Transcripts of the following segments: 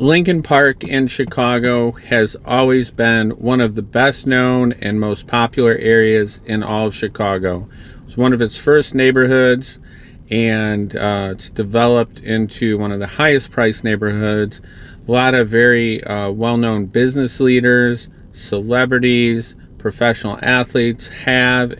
Lincoln Park in Chicago has always been one of the best known and most popular areas in all of Chicago. It's one of its first neighborhoods, and it's developed into one of the highest priced neighborhoods. A lot of very well-known business leaders, celebrities, professional athletes have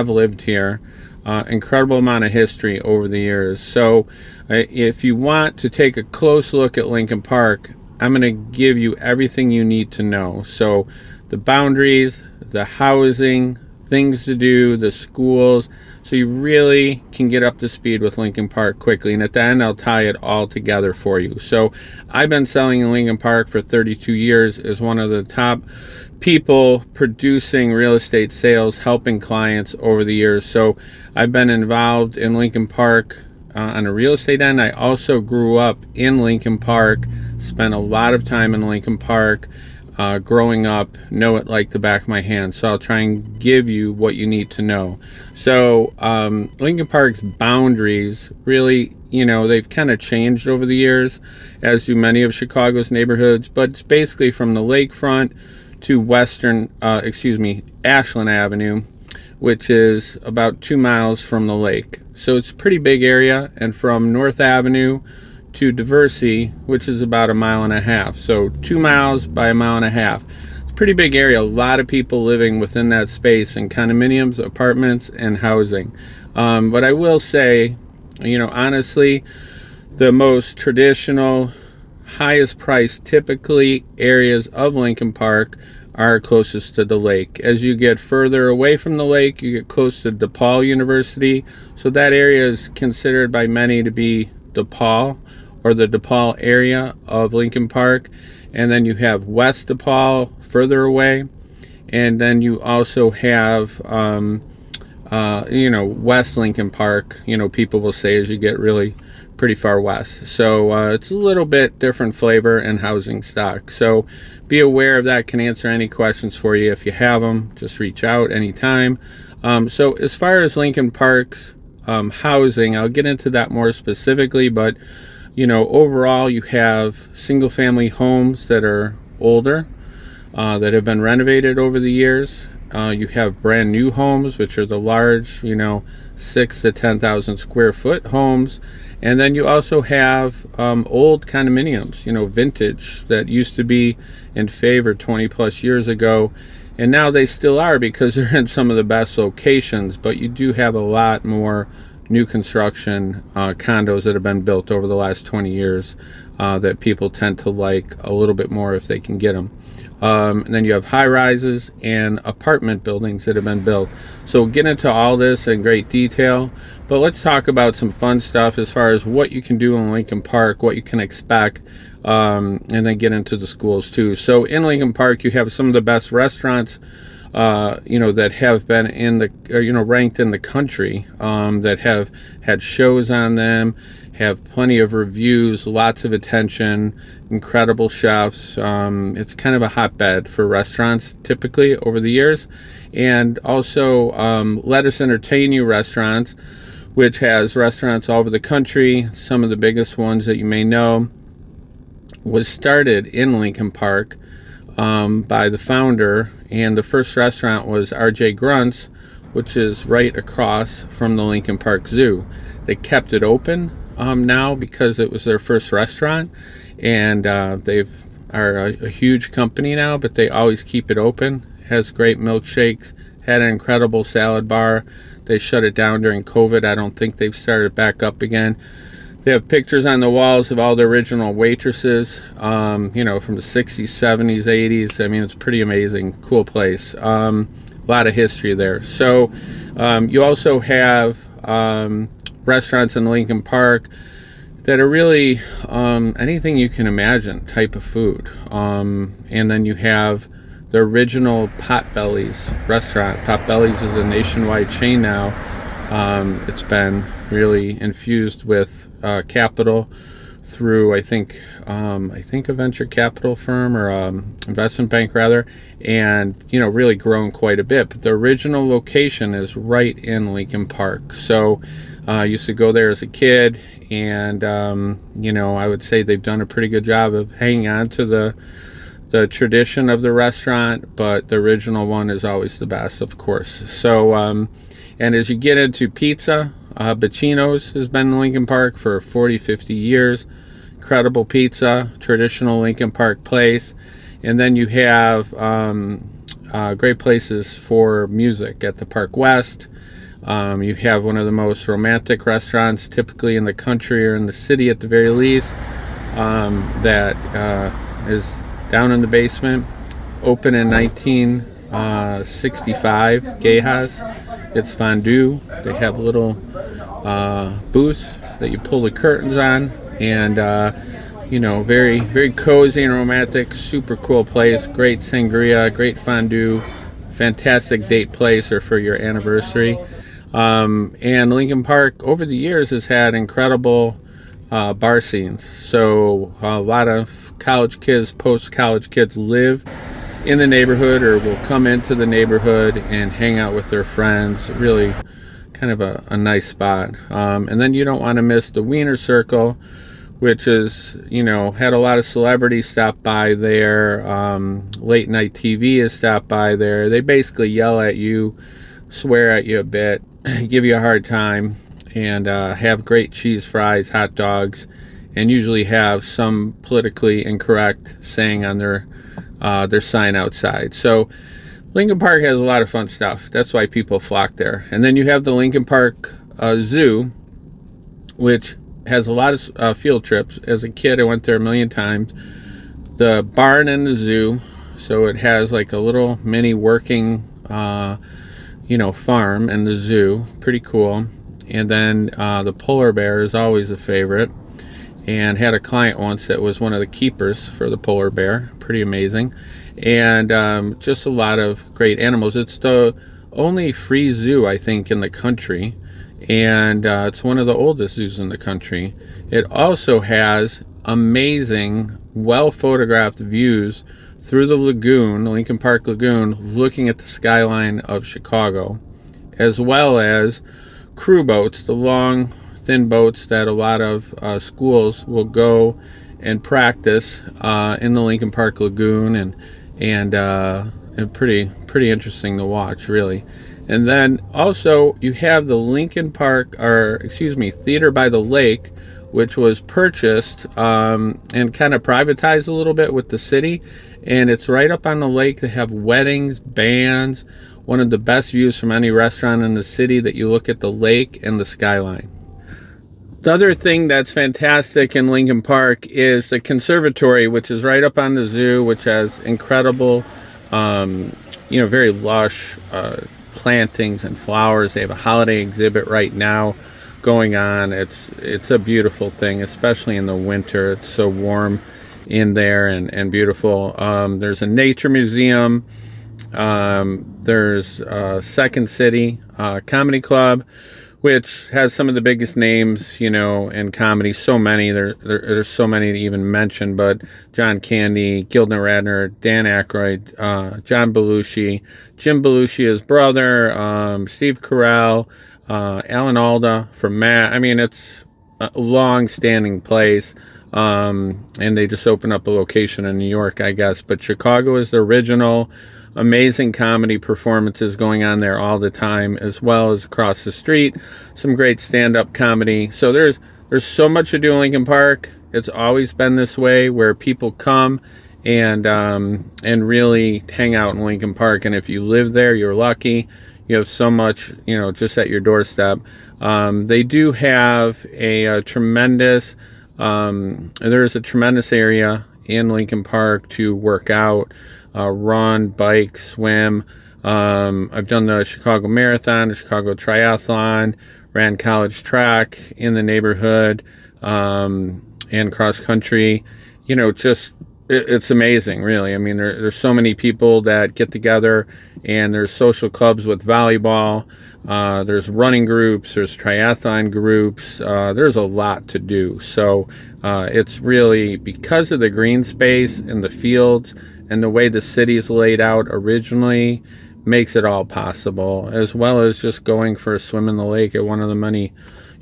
lived here. Incredible amount of history over the years. So if you want to take a close look at Lincoln Park, I'm going to give you everything you need to know. So the boundaries, the housing, things to do, the schools, so you really can get up to speed with Lincoln Park quickly. And at the end, I'll tie it all together for you. So I've been selling in Lincoln Park for 32 years as one of the top people producing real estate sales, helping clients over the years. So I've been involved in Lincoln Park on a real estate end. I also grew up in Lincoln Park, spent a lot of time in Lincoln Park growing up, know it like the back of my hand. So I'll try and give you what you need to know. So Lincoln Park's boundaries really, they've kind of changed over the years, as do many of Chicago's neighborhoods, but it's basically from the lakefront to Ashland Avenue, which is about 2 miles from the lake. So it's a pretty big area, and from North Avenue to Diversey, which is about 1.5 miles. So 2 miles by 1.5 miles. It's a pretty big area. A lot of people living within that space in condominiums, apartments, and housing. But I will say, honestly, the most traditional, highest priced, typically areas of Lincoln Park are closest to the lake. As you get further away from the lake, you get close to DePaul University. So that area is considered by many to be DePaul, or the DePaul area of Lincoln Park. And then you have West DePaul further away. And then you also have, West Lincoln Park, people will say, as you get really pretty far west. So it's a little bit different flavor and housing stock. So be aware of that. Can answer any questions for you. If you have them, just reach out anytime. So as far as Lincoln Park's housing, I'll get into that more specifically, but overall you have single family homes that are older, that have been renovated over the years. You have brand new homes, which are the large, 6 to 10,000 square foot homes. And then you also have old condominiums, vintage, that used to be in favor 20 plus years ago. And now they still are, because they're in some of the best locations. But you do have a lot more new construction condos that have been built over the last 20 years that people tend to like a little bit more if they can get them. And then you have high rises and apartment buildings that have been built. So we'll get into all this in great detail, but let's talk about some fun stuff as far as what you can do in Lincoln Park, what you can expect, and then get into the schools too. So in Lincoln Park, you have some of the best restaurants that have been in the, ranked in the country, that have had shows on them, have plenty of reviews, lots of attention, incredible chefs. It's kind of a hotbed for restaurants typically over the years. And also Let Us Entertain You Restaurants, which has restaurants all over the country. Some of the biggest ones that you may know was started in Lincoln Park by the founder, and the first restaurant was R.J. Grunt's, which is right across from the Lincoln Park Zoo. They kept it open now because it was their first restaurant, and they are a huge company now, but they always keep it open. Has great milkshakes, had an incredible salad bar. They shut it down during COVID. I don't think they've started back up again. They have pictures on the walls of all the original waitresses, from the 60s, 70s, 80s. I mean, it's pretty amazing, cool place. A lot of history there. So you also have restaurants in Lincoln Park that are really anything you can imagine type of food. And then you have the original Potbelly's restaurant. Potbelly's is a nationwide chain now. It's been really infused with capital through, I think a venture capital firm, or investment bank rather, and really grown quite a bit. But the original location is right in Lincoln Park. So I used to go there as a kid, and you know, I would say they've done a pretty good job of hanging on to the tradition of the restaurant, but the original one is always the best, of course. So, and as you get into pizza, Bacino's has been in Lincoln Park for 40, 50 years. Incredible pizza, traditional Lincoln Park place. And then you have great places for music at the Park West. You have one of the most romantic restaurants, typically in the country or in the city at the very least, that is down in the basement, open in 1965, Gejas. It's fondue. They have little booths that you pull the curtains on, and you know, very, very cozy and romantic, super cool place. Great sangria, great fondue, fantastic date place or for your anniversary. And Lincoln Park over the years has had incredible bar scenes. So a lot of college kids, post-college kids live in the neighborhood or will come into the neighborhood and hang out with their friends. Really kind of a nice spot. And then you don't want to miss the Wiener Circle, which is, you know, had a lot of celebrities stop by there. Late night TV has stopped by there. They basically yell at you, swear at you a bit, give you a hard time, and have great cheese fries, hot dogs, and usually have some politically incorrect saying on their sign outside. So Lincoln Park has a lot of fun stuff. That's why people flock there. And then you have the Lincoln Park Zoo, which has a lot of field trips. As a kid, I went there a million times. The barn and the zoo, so it has like a little mini working you know, farm and the zoo. Pretty cool. And then the polar bear is always a favorite, and had a client once that was one of the keepers for the polar bear. Pretty amazing. And just a lot of great animals. It's the only free zoo, I think, in the country, and it's one of the oldest zoos in the country. It also has amazing, well photographed views through the lagoon, Lincoln Park Lagoon, looking at the skyline of Chicago, as well as crew boats, the long, thin boats that a lot of schools will go and practice in the Lincoln Park Lagoon, and pretty interesting to watch, really. And then also you have the Lincoln Park, or excuse me, Theater by the Lake, which was purchased and kind of privatized a little bit with the city, and it's right up on the lake. They have weddings, bands, one of the best views from any restaurant in the city, that you look at the lake and the skyline. The other thing that's fantastic in Lincoln Park is the conservatory, which is right up on the zoo, which has incredible, you know, very lush plantings and flowers. They have a holiday exhibit right now going on. It's a beautiful thing, especially in the winter. It's so warm in there and beautiful. There's a nature museum. There's Second City Comedy Club, which has some of the biggest names, you know, in comedy. So many. There's so many to even mention, but John Candy, Gilda Radner, Dan Aykroyd, John Belushi, Jim Belushi's brother, Steve Carell, Alan Alda from Matt. I mean, it's a long-standing place, and they just opened up a location in New York, I guess. But Chicago is the original. Amazing comedy performances going on there all the time, as well as across the street, some great stand-up comedy. So there's so much to do in Lincoln Park. It's always been this way, where people come and really hang out in Lincoln Park. And if you live there, you're lucky. You have so much, you know, just at your doorstep. They do have a tremendous, there's a tremendous area in Lincoln Park to work out, run, bike, swim. I've done the Chicago Marathon, the Chicago Triathlon, ran college track in the neighborhood, and cross country. You know, just it's amazing, really. I mean, there's so many people that get together, and there's social clubs with volleyball. There's running groups, there's triathlon groups. There's a lot to do. So it's really, because of the green space and the fields and the way the city is laid out originally, makes it all possible, as well as just going for a swim in the lake at one of the many,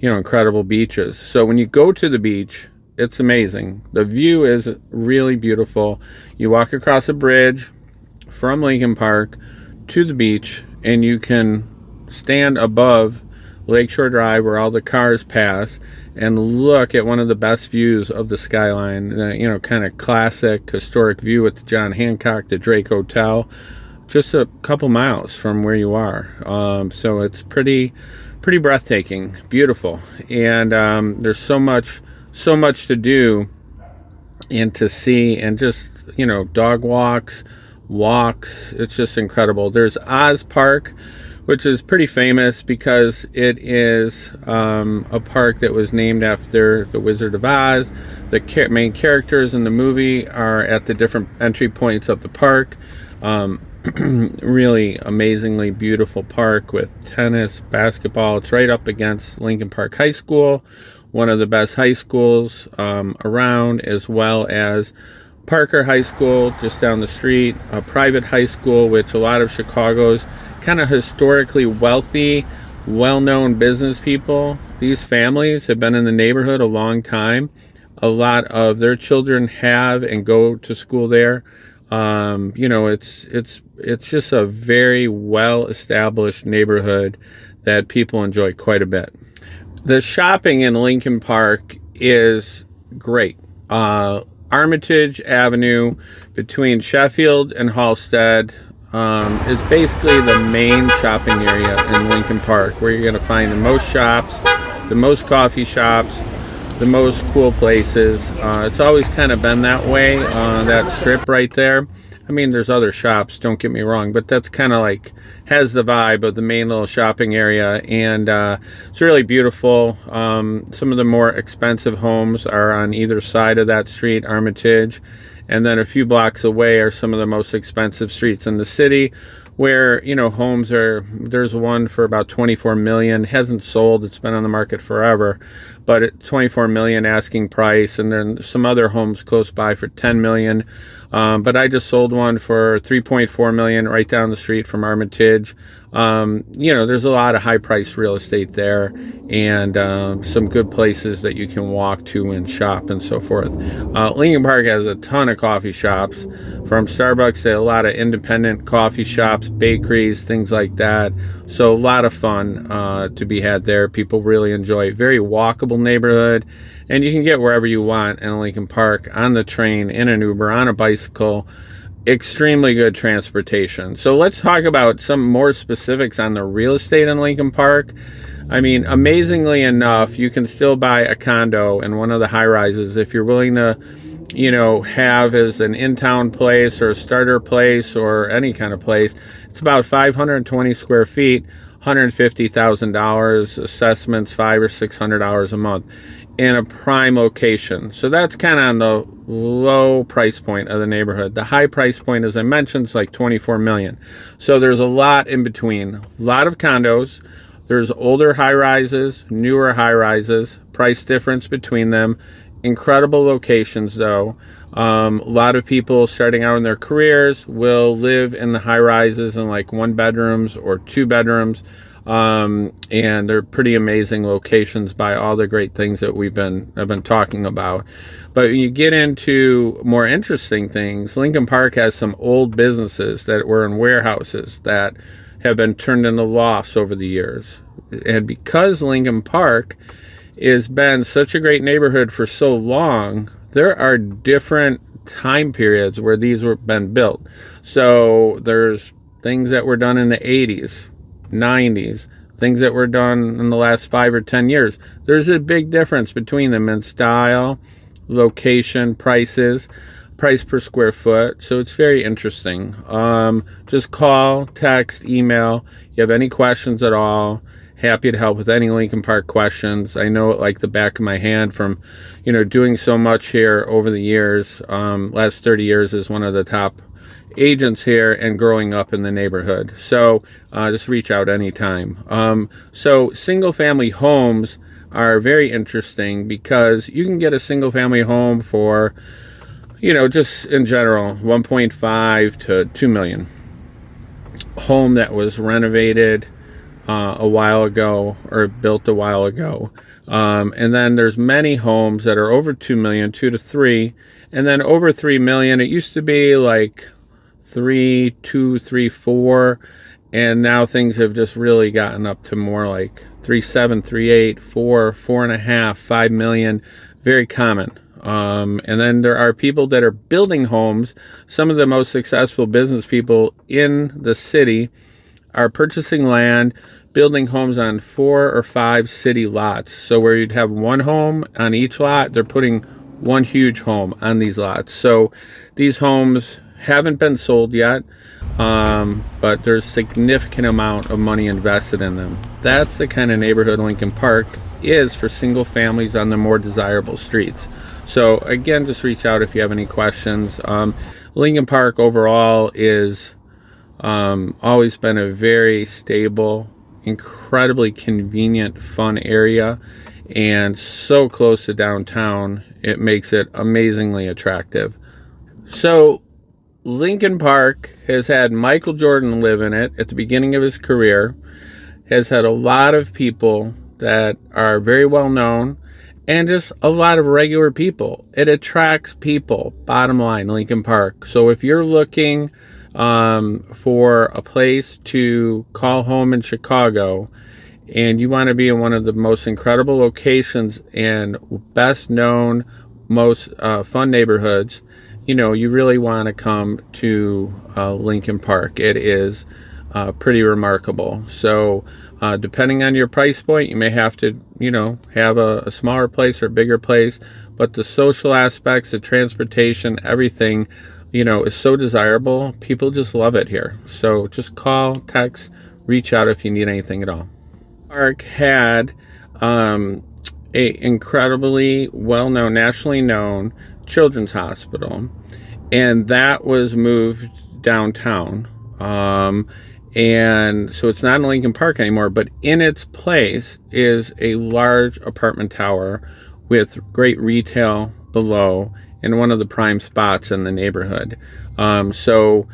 incredible beaches. So when you go to the beach, it's amazing. The view is really beautiful. You walk across a bridge from Lincoln Park to the beach, and you can stand above Lakeshore Drive where all the cars pass and look at one of the best views of the skyline. Kind of classic historic view with the John Hancock, the Drake Hotel, just a couple miles from where you are. So it's pretty breathtaking, beautiful, and there's so much to do and to see, and just dog walks. It's just incredible. There's Oz Park, which is pretty famous because it is a park that was named after the Wizard of Oz. The main characters in the movie are at the different entry points of the park. Really amazingly beautiful park with tennis, basketball. It's right up against Lincoln Park High School, one of the best high schools around, as well as Parker High School just down the street, a private high school, which a lot of Chicago's kind of historically wealthy, well-known business people, these families have been in the neighborhood a long time. A lot of their children have and go to school there. It's just a very well-established neighborhood that people enjoy quite a bit. The shopping in Lincoln Park is great. Armitage Avenue between Sheffield and Halsted is basically the main shopping area in Lincoln Park, where you're going to find the most shops, the most coffee shops, the most cool places. It's always kind of been that way, that strip right there. I mean, there's other shops, don't get me wrong, but that's kind of like has the vibe of the main little shopping area, and it's really beautiful. Some of the more expensive homes are on either side of that street, Armitage, and then a few blocks away are some of the most expensive streets in the city, where homes are. There's one for about 24 million, hasn't sold, it's been on the market forever, but at 24 million asking price, and then some other homes close by for 10 million. But I just sold one for 3.4 million right down the street from Armitage. There's a lot of high priced real estate there, and some good places that you can walk to and shop and so forth. Lincoln Park has a ton of coffee shops, from Starbucks to a lot of independent coffee shops, bakeries, things like that. So a lot of fun to be had there. People really enjoy it. Very walkable neighborhood, and you can get wherever you want in Lincoln Park, on the train, in an Uber, on a bicycle. Extremely good transportation. So let's talk about some more specifics on the real estate in Lincoln Park. I mean, amazingly enough, you can still buy a condo in one of the high rises if you're willing to, have as an in-town place or a starter place or any kind of place. It's about 520 square feet, $150,000, assessments $500 or $600 a month, in a prime location. So that's kind of on the low price point of the neighborhood. The high price point, as I mentioned, is like 24 million. So there's a lot in between. A lot of condos. There's older high rises, newer high rises, price difference between them. Incredible locations though. A lot of people starting out in their careers will live in the high rises in like 1 bedrooms or 2 bedrooms. And they're pretty amazing locations by all the great things that I've been talking about. But when you get into more interesting things, Lincoln Park has some old businesses that were in warehouses that have been turned into lofts over the years. And because Lincoln Park has been such a great neighborhood for so long, there are different time periods where these were been built. So there's things that were done in the 80s, 90s, things that were done in the last 5 or 10 years. There's a big difference between them in style, location, price per square foot. So it's very interesting. Just call, text, email. You have any questions at all, happy to help with any Lincoln Park questions. I know it like the back of my hand from doing so much here over the years. Last 30 years as one of the top agents here and growing up in the neighborhood. So just reach out anytime. So single family homes are very interesting because you can get a single family home for just in general 1.5 to 2 million. Home that was renovated a while ago or built a while ago, And then there's many homes that are over 2 million, 2 to 3, and then over 3 million. It used to be like 3, 2, 3, 4, and now things have just really gotten up to more like 3.7, 3.8, 4, 4.5, 5 million. Very common. And then there are people that are building homes. Some of the most successful business people in the city are purchasing land, building homes on 4 or 5 city lots. So where you'd have one home on each lot, they're putting one huge home on these lots. So these homes haven't been sold yet, but there's significant amount of money invested in them. That's the kind of neighborhood Lincoln Park is for single families on the more desirable streets. So again, just reach out if you have any questions. Lincoln Park overall is always been a very stable, incredibly convenient, fun area, and so close to downtown, it makes it amazingly attractive. So Lincoln Park has had Michael Jordan live in it at the beginning of his career, has had a lot of people that are very well known, and just a lot of regular people. It attracts people, bottom line, Lincoln Park. So if you're looking for a place to call home in Chicago, and you want to be in one of the most incredible locations and best known, most fun neighborhoods, you really want to come to Lincoln Park. It is pretty remarkable. So depending on your price point, you may have to, have a smaller place or a bigger place, but the social aspects, the transportation, everything, is so desirable. People just love it here. So just call, text, reach out if you need anything at all. Park had a incredibly well-known, nationally known children's hospital, and that was moved downtown. And so it's not in Lincoln Park anymore, but in its place is a large apartment tower with great retail below in one of the prime spots in the neighborhood. So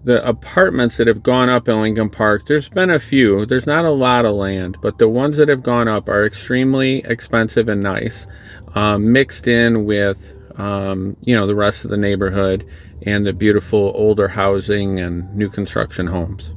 the apartments that have gone up in Lincoln Park, there's been a few. There's not a lot of land, but the ones that have gone up are extremely expensive and nice, mixed in with, the rest of the neighborhood and the beautiful older housing and new construction homes.